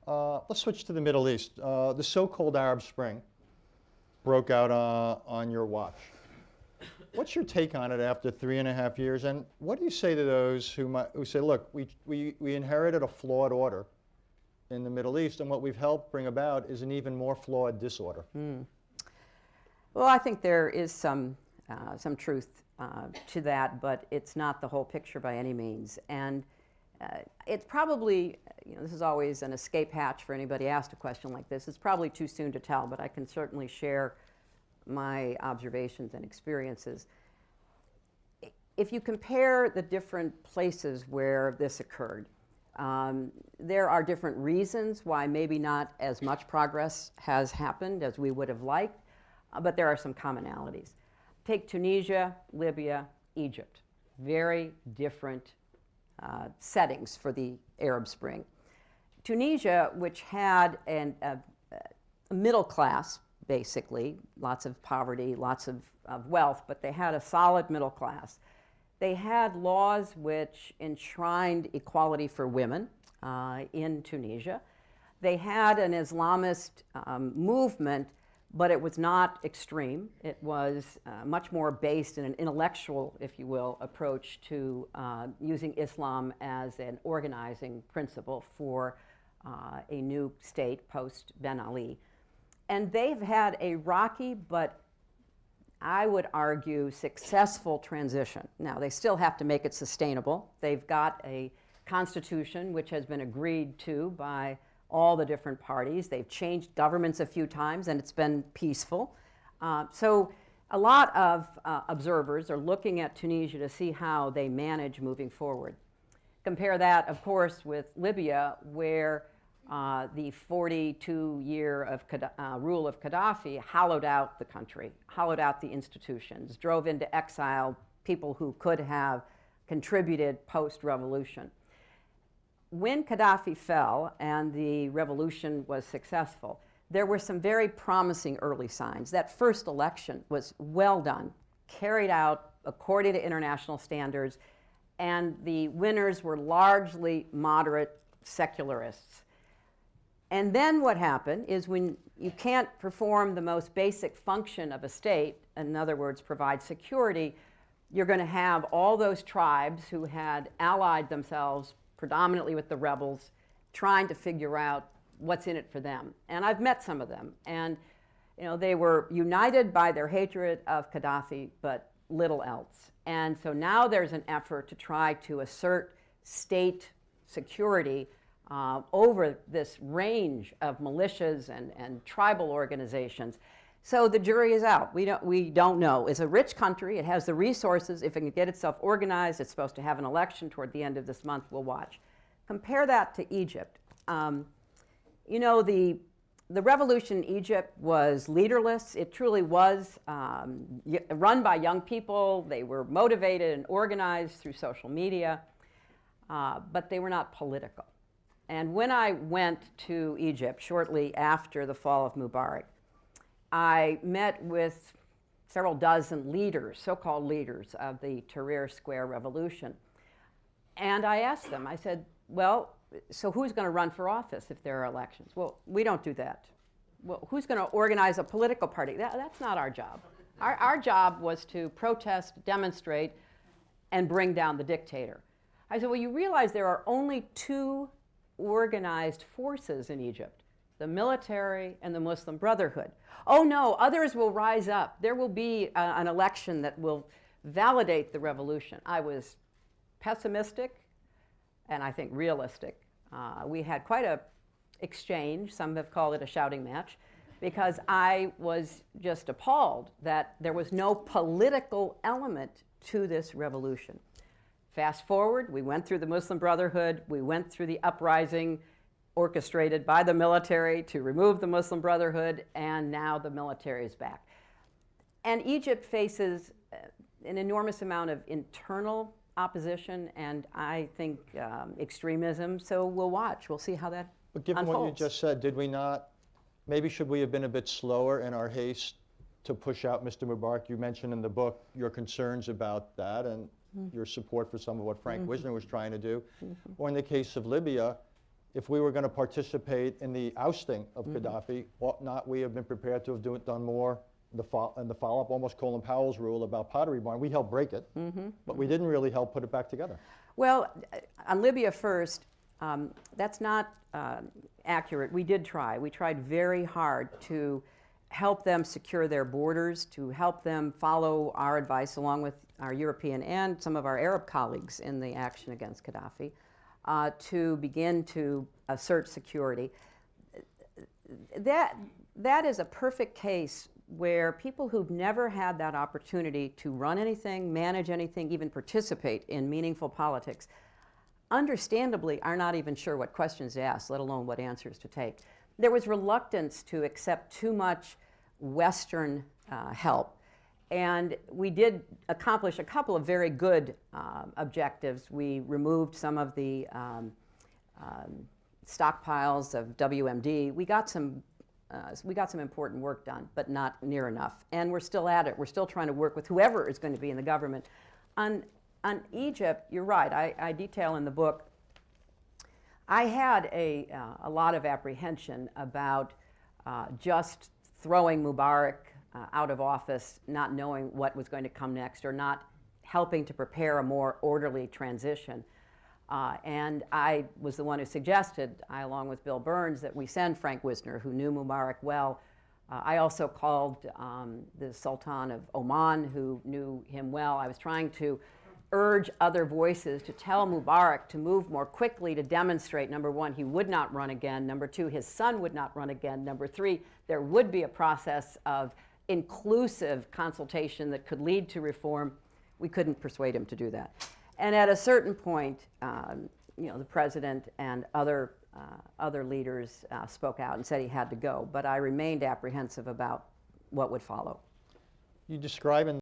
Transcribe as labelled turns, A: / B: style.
A: let's switch to the Middle East. The so-called Arab Spring broke out on your watch. What's your take on it after 3.5 years? And what do you say to those who say, look, we inherited a flawed order in the Middle East, and what we've helped bring about is an even more flawed disorder?
B: Well, I think there is some truth to that, but it's not the whole picture by any means. And it's probably, this is always an escape hatch for anybody asked a question like this. It's probably too soon to tell, but I can certainly share my observations and experiences. If you compare the different places where this occurred, there are different reasons why maybe not as much progress has happened as we would have liked, but there are some commonalities. Take Tunisia, Libya, Egypt. Very different settings for the Arab Spring. Tunisia, which had a middle class, basically, lots of poverty, lots of wealth, but they had a solid middle class. They had laws which enshrined equality for women in Tunisia. They had an Islamist movement, but it was not extreme. It was much more based in an intellectual, if you will, approach to using Islam as an organizing principle for a new state post Ben Ali. And they've had a rocky, but I would argue successful transition. Now, they still have to make it sustainable. They've got a constitution which has been agreed to by all the different parties. They've changed governments a few times, and it's been peaceful. So a lot of observers are looking at Tunisia to see how they manage moving forward. Compare that, of course, with Libya, where the 42-year of rule of Gaddafi hollowed out the country, hollowed out the institutions, drove into exile people who could have contributed post-revolution. When Gaddafi fell and the revolution was successful, there were some very promising early signs. That first election was well done, carried out according to international standards, and the winners were largely moderate secularists. And then what happened is when you can't perform the most basic function of a state, in other words, provide security, you're going to have all those tribes who had allied themselves predominantly with the rebels trying to figure out what's in it for them. And I've met some of them. And they were united by their hatred of Gaddafi, but little else. And so now there's an effort to try to assert state security over this range of militias and tribal organizations. So the jury is out. We don't know. It's a rich country. It has the resources. If it can get itself organized, it's supposed to have an election toward the end of this month. We'll watch. Compare that to Egypt. The revolution in Egypt was leaderless. It truly was run by young people. They were motivated and organized through social media, but they were not political. And when I went to Egypt shortly after the fall of Mubarak, I met with several dozen leaders, so-called leaders of the Tahrir Square Revolution. And I asked them, I said, well, so who's going to run for office if there are elections? Well, we don't do that. Well, who's going to organize a political party? That's not our job. Our job was to protest, demonstrate, and bring down the dictator. I said, well, you realize there are only two organized forces in Egypt, the military and the Muslim Brotherhood. Oh no, others will rise up. There will be an election that will validate the revolution. I was pessimistic and I think realistic. We had quite a exchange, some have called it a shouting match, because I was just appalled that there was no political element to this revolution. Fast forward, we went through the Muslim Brotherhood, we went through the uprising orchestrated by the military to remove the Muslim Brotherhood, and now the military is back. And Egypt faces an enormous amount of internal opposition and I think extremism, so we'll watch. We'll see how that
A: But given
B: unfolds.
A: what you just said, did we not, maybe should we have been a bit slower in our haste to push out Mr. Mubarak? You mentioned in the book your concerns about that and your support for some of what Frank Wisner was trying to do. Or in the case of Libya, if we were going to participate in the ousting of Gaddafi, ought not we have been prepared to have done more in the follow-up, almost Colin Powell's rule about Pottery Barn? We helped break it, but we didn't really help put it back together.
B: Well, on Libya first, that's not accurate. We did try. We tried very hard to help them secure their borders, to help them follow our advice along with our European and some of our Arab colleagues in the action against Gaddafi, to begin to assert security. That is a perfect case where people who've never had that opportunity to run anything, manage anything, even participate in meaningful politics, understandably are not even sure what questions to ask, let alone what answers to take. There was reluctance to accept too much Western help. And we did accomplish a couple of very good objectives. We removed some of the stockpiles of WMD. We got some important work done, but not near enough. And we're still at it. We're still trying to work with whoever is going to be in the government. On Egypt, you're right. I detail in the book, I had a lot of apprehension about just throwing Mubarak out of office, not knowing what was going to come next, or not helping to prepare a more orderly transition. And I was the one who suggested, along with Bill Burns, that we send Frank Wisner, who knew Mubarak well. I also called the Sultan of Oman, who knew him well. I was trying to urge other voices to tell Mubarak to move more quickly to demonstrate, number one, he would not run again. Number two, his son would not run again. Number three, there would be a process of inclusive consultation that could lead to reform. We couldn't persuade him to do that. And at a certain point, the president and other leaders spoke out and said he had to go. But I remained apprehensive about what would follow.
A: You describe in